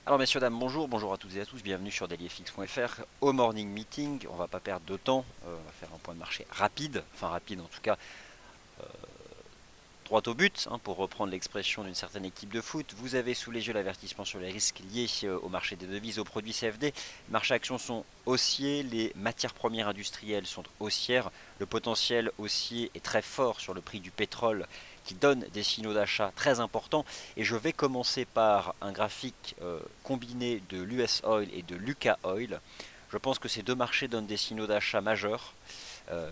Alors messieurs, dames, bonjour, bonjour à toutes et à tous, bienvenue sur dailyfx.fr au Morning Meeting. On va pas perdre de temps, on va faire un point de marché rapide, enfin rapide en tout cas, droit au but, pour reprendre l'expression d'une certaine équipe de foot. Vous avez sous les yeux l'avertissement sur les risques liés au marché des devises, aux produits CFD. Les marchés actions sont haussiers, les matières premières industrielles sont haussières. Le potentiel haussier est très fort sur le prix du pétrole qui donne des signaux d'achat très importants. Et je vais commencer par un graphique combiné de l'US Oil et de l'UK Oil. Je pense que ces deux marchés donnent des signaux d'achat majeurs,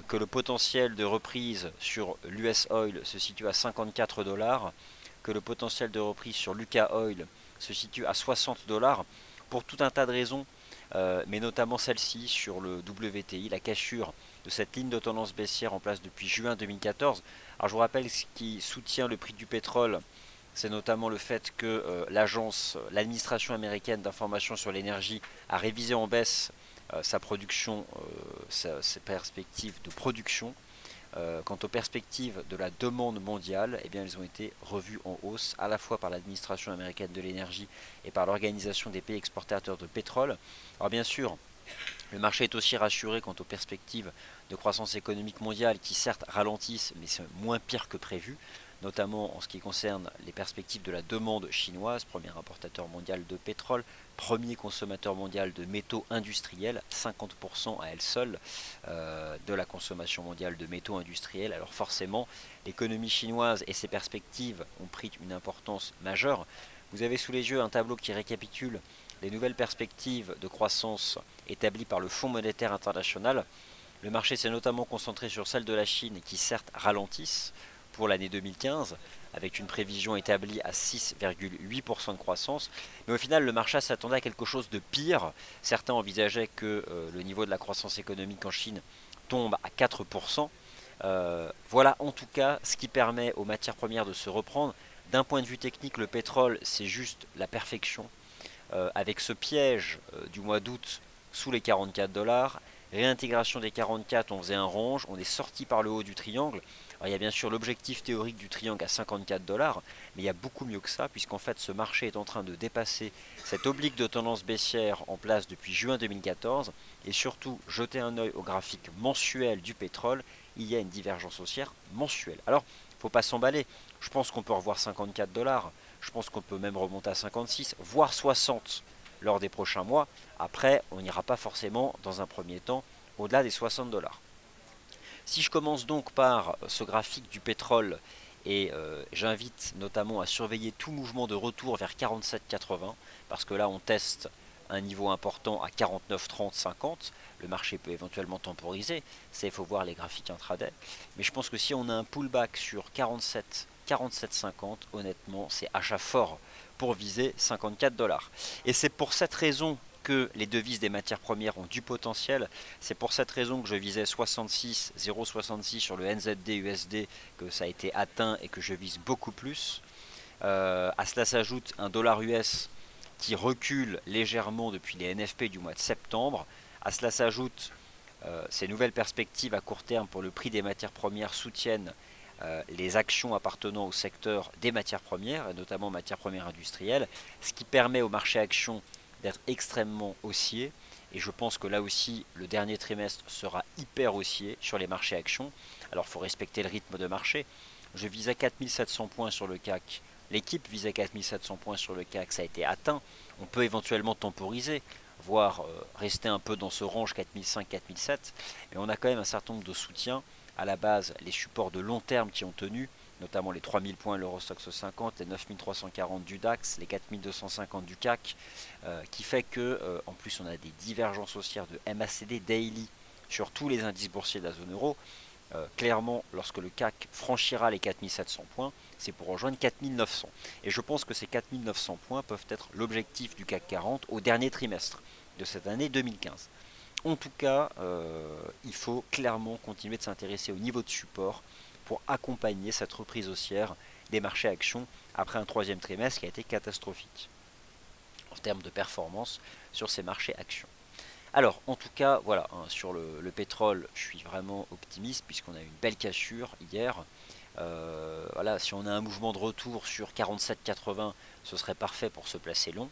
que le potentiel de reprise sur l'US Oil se situe à 54 $, que le potentiel de reprise sur l'UK Oil se situe à 60 $, pour tout un tas de raisons, mais notamment celle-ci sur le WTI, la cassure de cette ligne de tendance baissière en place depuis juin 2014. Alors je vous rappelle ce qui soutient le prix du pétrole, c'est notamment le fait que l'administration américaine d'information sur l'énergie a révisé en baisse sa production, ses perspectives de production. Quant aux perspectives de la demande mondiale, eh bien, elles ont été revues en hausse à la fois par l'administration américaine de l'énergie et par l'organisation des pays exportateurs de pétrole. Alors bien sûr, le marché est aussi rassuré quant aux perspectives de croissance économique mondiale qui certes ralentissent, mais c'est moins pire que prévu, notamment en ce qui concerne les perspectives de la demande chinoise, premier importateur mondial de pétrole, premier consommateur mondial de métaux industriels, 50% à elle seule de la consommation mondiale de métaux industriels. Alors forcément, l'économie chinoise et ses perspectives ont pris une importance majeure. Vous avez sous les yeux un tableau qui récapitule les nouvelles perspectives de croissance établies par le Fonds monétaire international. Le marché s'est notamment concentré sur celles de la Chine qui certes ralentissent pour l'année 2015, avec une prévision établie à 6,8% de croissance. Mais au final, le marché s'attendait à quelque chose de pire. Certains envisageaient que le niveau de la croissance économique en Chine tombe à 4%. Voilà en tout cas ce qui permet aux matières premières de se reprendre. D'un point de vue technique, le pétrole, c'est juste la perfection. Avec ce piège du mois d'août sous les 44 $, réintégration des 44, on faisait un range, on est sorti par le haut du triangle. Alors, il y a bien sûr l'objectif théorique du triangle à 54 $, mais il y a beaucoup mieux que ça, puisqu'en fait ce marché est en train de dépasser cette oblique de tendance baissière en place depuis juin 2014, et surtout jeter un œil au graphique mensuel du pétrole, il y a une divergence haussière mensuelle. Alors, il ne faut pas s'emballer, je pense qu'on peut revoir 54 $, je pense qu'on peut même remonter à 56, voire 60 lors des prochains mois. Après, on n'ira pas forcément, dans un premier temps, au-delà des 60 $. Si je commence donc par ce graphique du pétrole, et j'invite notamment à surveiller tout mouvement de retour vers 47,80, parce que là on teste un niveau important à 49,30, 50. Le marché peut éventuellement temporiser, ça il faut voir les graphiques intraday. Mais je pense que si on a un pullback sur 47, 47,50, honnêtement c'est achat fort pour viser 54 $. Et c'est pour cette raison que les devises des matières premières ont du potentiel. C'est pour cette raison que je visais 66, 0,66 sur le NZD USD, que ça a été atteint et que je vise beaucoup plus. À cela s'ajoute un dollar US qui recule légèrement depuis les NFP du mois de septembre. À cela s'ajoutent ces nouvelles perspectives à court terme pour le prix des matières premières soutiennent les actions appartenant au secteur des matières premières, et notamment matières premières industrielles, ce qui permet au marché actions d'être extrêmement haussier. Et je pense que là aussi, le dernier trimestre sera hyper haussier sur les marchés actions. Alors il faut respecter le rythme de marché. Je visais 4700 points sur le CAC. L'équipe visait 4700 points sur le CAC, ça a été atteint. On peut éventuellement temporiser, voire rester un peu dans ce range 4005-4007. Mais on a quand même un certain nombre de soutiens. À la base, les supports de long terme qui ont tenu, notamment les 3000 points de l'Eurostoxx 50, les 9340 du DAX, les 4250 du CAC, qui fait que, en plus, on a des divergences haussières de MACD daily sur tous les indices boursiers de la zone euro. Clairement, lorsque le CAC franchira les 4700 points, c'est pour rejoindre 4900. Et je pense que ces 4900 points peuvent être l'objectif du CAC 40 au dernier trimestre de cette année 2015. En tout cas, il faut clairement continuer de s'intéresser au niveau de support pour accompagner cette reprise haussière des marchés actions après un troisième trimestre qui a été catastrophique en termes de performance sur ces marchés actions. Alors, en tout cas, voilà, sur le pétrole, je suis vraiment optimiste puisqu'on a eu une belle cassure hier. Voilà, si on a un mouvement de retour sur 47,80, ce serait parfait pour se placer long.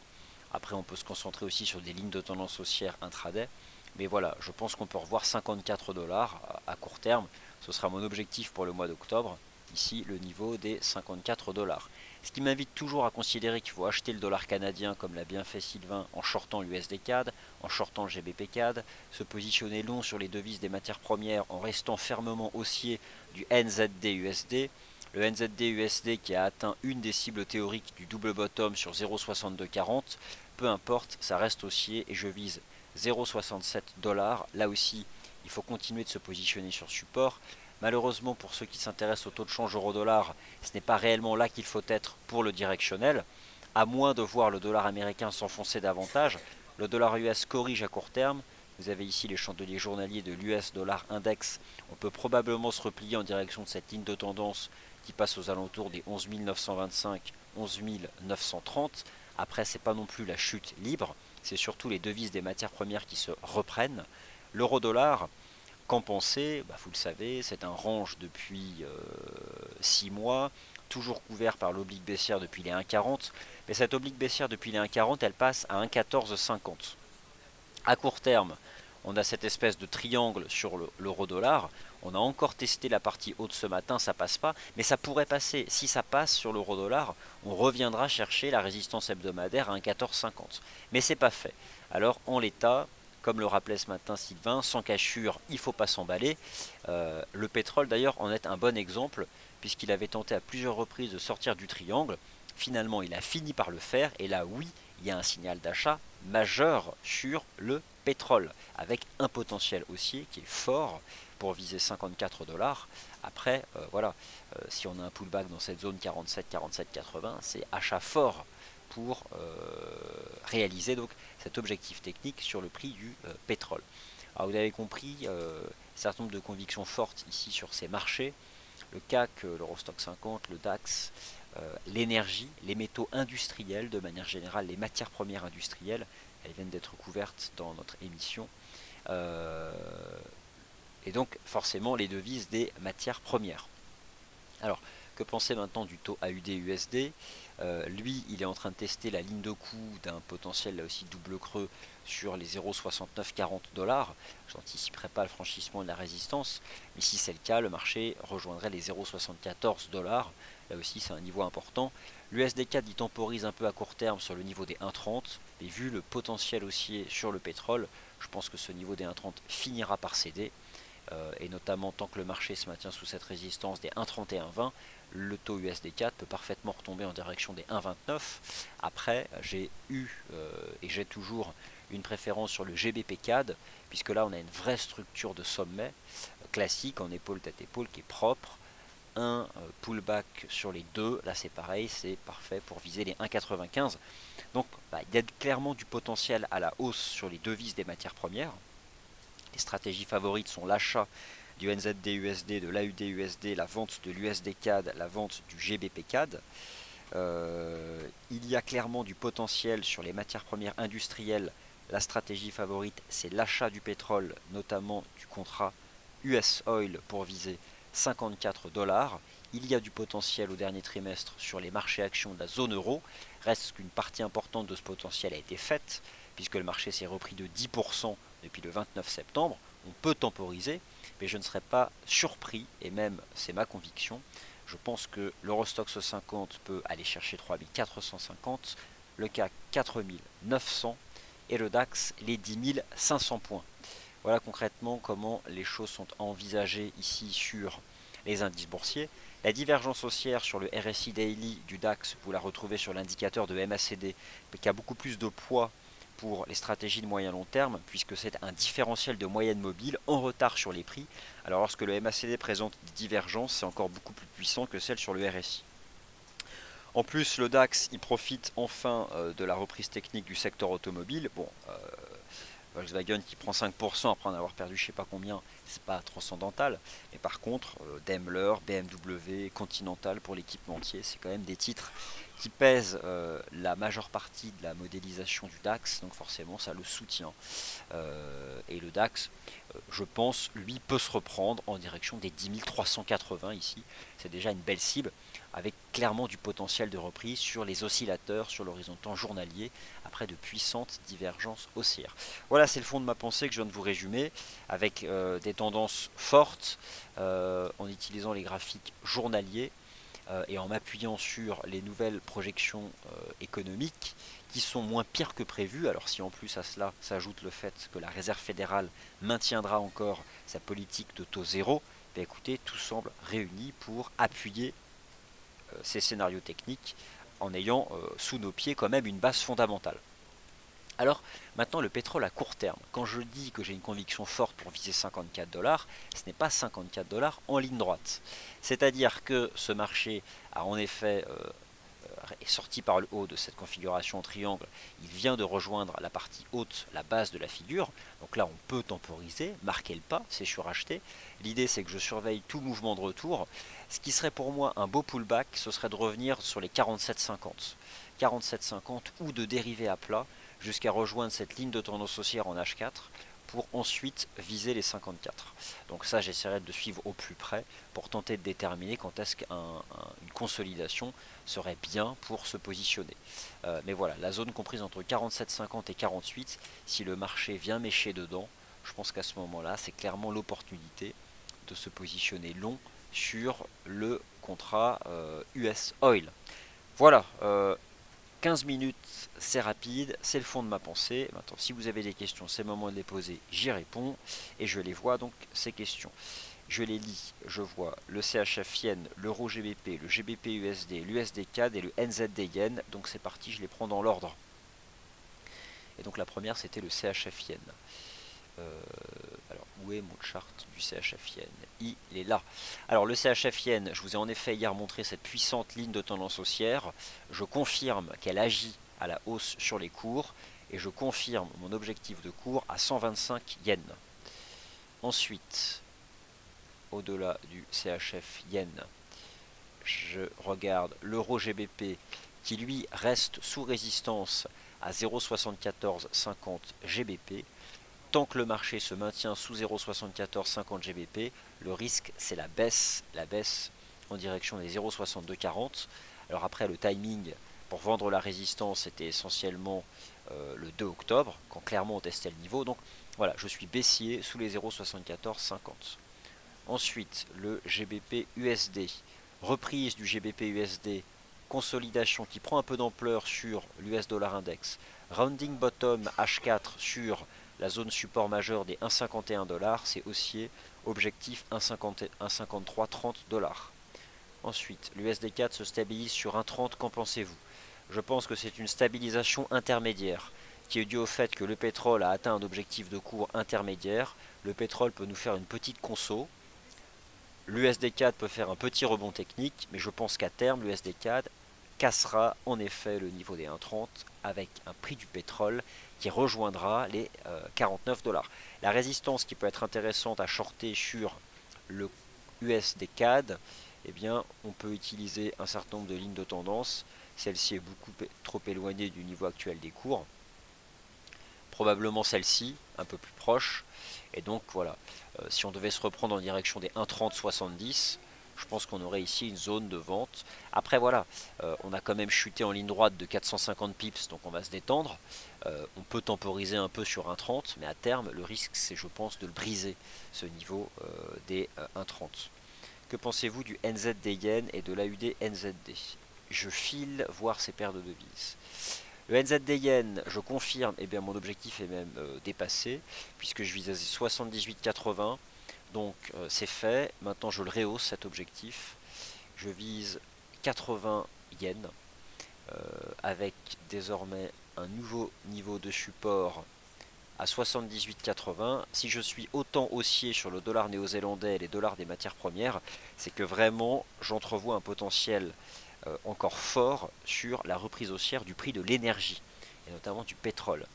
Après, on peut se concentrer aussi sur des lignes de tendance haussière intraday. Mais voilà, je pense qu'on peut revoir 54 dollars à court terme. Ce sera mon objectif pour le mois d'octobre. Ici, le niveau des 54 dollars. Ce qui m'invite toujours à considérer qu'il faut acheter le dollar canadien, comme l'a bien fait Sylvain, en shortant l'USD CAD, en shortant le GBP CAD, se positionner long sur les devises des matières premières en restant fermement haussier du NZD USD. Le NZD USD qui a atteint une des cibles théoriques du double bottom sur 0,6240, peu importe, ça reste haussier et je vise 0,67 dollars. Là aussi, il faut continuer de se positionner sur support. Malheureusement, pour ceux qui s'intéressent au taux de change euro-dollar, ce n'est pas réellement là qu'il faut être pour le directionnel, à moins de voir le dollar américain s'enfoncer davantage. Le dollar US corrige à court terme. Vous avez ici les chandeliers journaliers de l'US dollar index. On peut probablement se replier en direction de cette ligne de tendance qui passe aux alentours des 11 925, 11 930. Après, c'est pas non plus la chute libre, c'est surtout les devises des matières premières qui se reprennent. L'euro-dollar, qu'en penser? Vous le savez, c'est un range depuis 6 mois, toujours couvert par l'oblique baissière depuis les 1,40. Mais cette oblique baissière depuis les 1,40, elle passe à 1,1450. À court terme, on a cette espèce de triangle sur l'euro-dollar. On a encore testé la partie haute ce matin, ça passe pas, mais ça pourrait passer. Si ça passe sur l'euro-dollar, on reviendra chercher la résistance hebdomadaire à 1,1450. Mais c'est pas fait. Alors en l'état, comme le rappelait ce matin Sylvain, sans cachure, il ne faut pas s'emballer. Le pétrole d'ailleurs en est un bon exemple, puisqu'il avait tenté à plusieurs reprises de sortir du triangle. Finalement, il a fini par le faire, et là, oui, il y a un signal d'achat majeur sur le pétrole, avec un potentiel haussier qui est fort pour viser 54 dollars. Après, voilà, si on a un pullback dans cette zone 47, 47, 80, c'est achat fort pour réaliser donc cet objectif technique sur le prix du pétrole. Alors vous avez compris, un certain nombre de convictions fortes ici sur ces marchés, le CAC, l'Eurostock 50, le DAX, l'énergie, les métaux industriels de manière générale, les matières premières industrielles, elles viennent d'être couvertes dans notre émission. Et donc forcément les devises des matières premières. Alors, que penser maintenant du taux AUD-USD? Lui, il est en train de tester la ligne de coût d'un potentiel, là aussi double creux, sur les 0,6940 dollars. Je n'anticiperai pas le franchissement de la résistance, mais si c'est le cas, le marché rejoindrait les 0,74 dollars. Là aussi, c'est un niveau important. L'USD4 y temporise un peu à court terme sur le niveau des 1,30, mais vu le potentiel haussier sur le pétrole, je pense que ce niveau des 1,30 finira par céder. Et notamment tant que le marché se maintient sous cette résistance des 1,30 et 1,20, le taux USD4 peut parfaitement retomber en direction des 1,29. Après, j'ai eu et j'ai toujours une préférence sur le GBP CAD, puisque là on a une vraie structure de sommet classique en épaule tête épaule qui est propre. Un pullback sur les deux, là c'est pareil, c'est parfait pour viser les 1,95. Donc il y a clairement du potentiel à la hausse sur les devises des matières premières. Les stratégies favorites sont l'achat du NZD-USD, de l'AUD-USD, la vente de l'USD-CAD, la vente du GBP-CAD. Il y a clairement du potentiel sur les matières premières industrielles. La stratégie favorite, c'est l'achat du pétrole, notamment du contrat US Oil pour viser 54 dollars. Il y a du potentiel au dernier trimestre sur les marchés actions de la zone euro. Reste qu'une partie importante de ce potentiel a été faite, puisque le marché s'est repris de 10% depuis le 29 septembre. On peut temporiser, mais je ne serais pas surpris, et même c'est ma conviction. Je pense que l'Eurostoxx 50 peut aller chercher 3450, le CAC 4900 et le DAX les 10 500 points. Voilà concrètement comment les choses sont envisagées ici sur les indices boursiers. La divergence haussière sur le RSI Daily du DAX, vous la retrouvez sur l'indicateur de MACD, qui a beaucoup plus de poids pour les stratégies de moyen long terme, puisque c'est un différentiel de moyenne mobile en retard sur les prix. Alors lorsque le MACD présente des divergences, c'est encore beaucoup plus puissant que celle sur le RSI. En plus, le DAX, il profite enfin de la reprise technique du secteur automobile. Bon, Volkswagen qui prend 5% après en avoir perdu je sais pas combien, c'est pas transcendantal. Mais par contre, Daimler, BMW, Continental pour l'équipementier, c'est quand même des titres qui pèsent la majeure partie de la modélisation du DAX, donc forcément ça le soutient. Et le DAX, je pense, lui, peut se reprendre en direction des 10 380 ici. C'est déjà une belle cible. avec clairement du potentiel de reprise sur les oscillateurs, sur l'horizon de temps journalier, après de puissantes divergences haussières. Voilà, c'est le fond de ma pensée que je viens de vous résumer, avec des tendances fortes, en utilisant les graphiques journaliers, et en m'appuyant sur les nouvelles projections économiques qui sont moins pires que prévu. Alors si en plus à cela s'ajoute le fait que la Réserve fédérale maintiendra encore sa politique de taux zéro, bien écoutez, tout semble réuni pour appuyer ces scénarios techniques en ayant sous nos pieds quand même une base fondamentale. Alors maintenant le pétrole à court terme, quand je dis que j'ai une conviction forte pour viser 54 $, ce n'est pas 54 $ en ligne droite. C'est-à-dire que ce marché a en effet est sorti par le haut de cette configuration en triangle, il vient de rejoindre la partie haute, la base de la figure, donc là on peut temporiser, marquer le pas, c'est suracheté. L'idée c'est que je surveille tout mouvement de retour. Ce qui serait pour moi un beau pullback, ce serait de revenir sur les 47,50. 47,50 ou de dériver à plat jusqu'à rejoindre cette ligne de tendance haussière en H4 pour ensuite viser les 54. Donc ça j'essaierai de suivre au plus près pour tenter de déterminer quand est-ce qu'une consolidation serait bien pour se positionner. Mais voilà, la zone comprise entre 47,50 et 48, si le marché vient mécher dedans, je pense qu'à ce moment-là, c'est clairement l'opportunité de se positionner long sur le contrat US Oil. Voilà, 15 minutes, c'est rapide, c'est le fond de ma pensée. Maintenant, si vous avez des questions, c'est le moment de les poser, j'y réponds et je les vois donc ces questions. Je les lis, je vois le CHF Yen, l'Euro GBP, le GBP USD, l'USD CAD et le NZD Yen. Donc c'est parti, je les prends dans l'ordre. Et donc la première c'était le CHF Yen. Alors où est mon chart du CHF Yen? Il est là. Alors le CHF Yen, je vous ai en effet hier montré cette puissante ligne de tendance haussière. Je confirme qu'elle agit à la hausse sur les cours et je confirme mon objectif de cours à 125 yens. Ensuite, au-delà du CHF Yen, je regarde l'Euro GBP qui lui reste sous résistance à 0,7450 GBP. Tant que le marché se maintient sous 0,7450 GBP, le risque c'est la baisse en direction des 0,6240. Alors après le timing pour vendre la résistance était essentiellement le 2 octobre, quand clairement on testait le niveau. Donc voilà, je suis baissier sous les 0,7450. Ensuite, le GBP USD, reprise du GBP USD, consolidation qui prend un peu d'ampleur sur l'US dollar index, rounding bottom H4 sur la zone support majeure des 1,51 $, c'est haussier, objectif 1,5330 $. Ensuite, l'USD 4 se stabilise sur 1,30, qu'en pensez-vous? Je pense que c'est une stabilisation intermédiaire qui est due au fait que le pétrole a atteint un objectif de cours intermédiaire. Le pétrole peut nous faire une petite conso. L'USD4 peut faire un petit rebond technique, mais je pense qu'à terme, l'USD4 cassera en effet le niveau des 1,30 avec un prix du pétrole qui rejoindra les 49 $. La résistance qui peut être intéressante à shorter sur le USD-CAD, eh bien, on peut utiliser un certain nombre de lignes de tendance. Celle-ci est beaucoup trop éloignée du niveau actuel des cours. Probablement celle-ci, un peu plus proche. Et donc voilà, si on devait se reprendre en direction des 1,3070, je pense qu'on aurait ici une zone de vente. Après voilà, on a quand même chuté en ligne droite de 450 pips, donc on va se détendre. On peut temporiser un peu sur 1,30, mais à terme, le risque c'est je pense de le briser, ce niveau des 1,30. Que pensez-vous du NZD Yen et de l'AUD NZD? Je file voir ces paires de devises. Le NZD Yen, je confirme, eh bien mon objectif est même dépassé, puisque je visais 78,80. Donc c'est fait. Maintenant je le rehausse cet objectif. Je vise 80 yens, avec désormais un nouveau niveau de support à 78,80. Si je suis autant haussier sur le dollar néo-zélandais et les dollars des matières premières, c'est que vraiment j'entrevois un potentiel encore fort sur la reprise haussière du prix de l'énergie, et notamment du pétrole.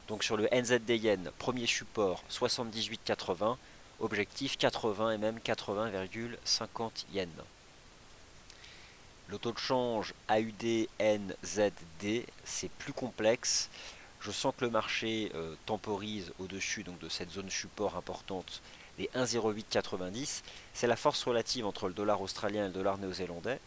Donc sur le NZD Yen, premier support 78,80, objectif 80 et même 80,50 yens. Le taux de change AUD-NZD, c'est plus complexe. Je sens que le marché temporise au-dessus donc de cette zone support importante des 1,0890. C'est la force relative entre le dollar australien et le dollar néo-zélandais.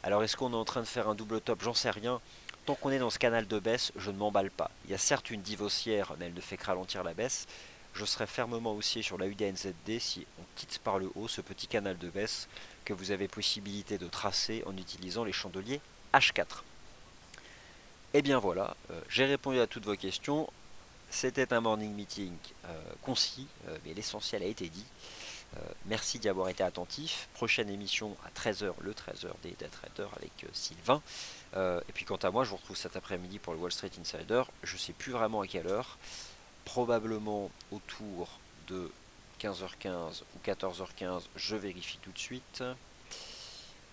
Alors est-ce qu'on est en train de faire un double top? J'en sais rien. Tant qu'on est dans ce canal de baisse, je ne m'emballe pas. Il y a certes une dive haussière, mais elle ne fait que ralentir la baisse. Je serai fermement haussier sur la UDNZD si on quitte par le haut ce petit canal de baisse que vous avez possibilité de tracer en utilisant les chandeliers H4. Et bien voilà, j'ai répondu à toutes vos questions. C'était un morning meeting concis, mais l'essentiel a été dit. Merci d'y avoir été attentif. Prochaine émission à 13h, le 13h des Day Traders avec Sylvain. Et puis quant à moi, je vous retrouve cet après-midi pour le Wall Street Insider. Je ne sais plus vraiment à quelle heure. Probablement autour de 15h15 ou 14h15. Je vérifie tout de suite.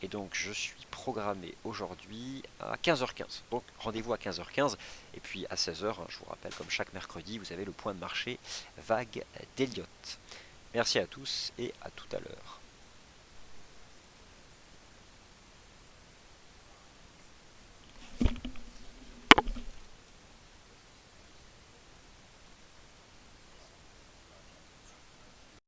Et donc je suis programmé aujourd'hui à 15h15. Donc rendez-vous à 15h15. Et puis à 16h, je vous rappelle, comme chaque mercredi, vous avez le point de marché vague d'Elliott. Merci à tous et à tout à l'heure.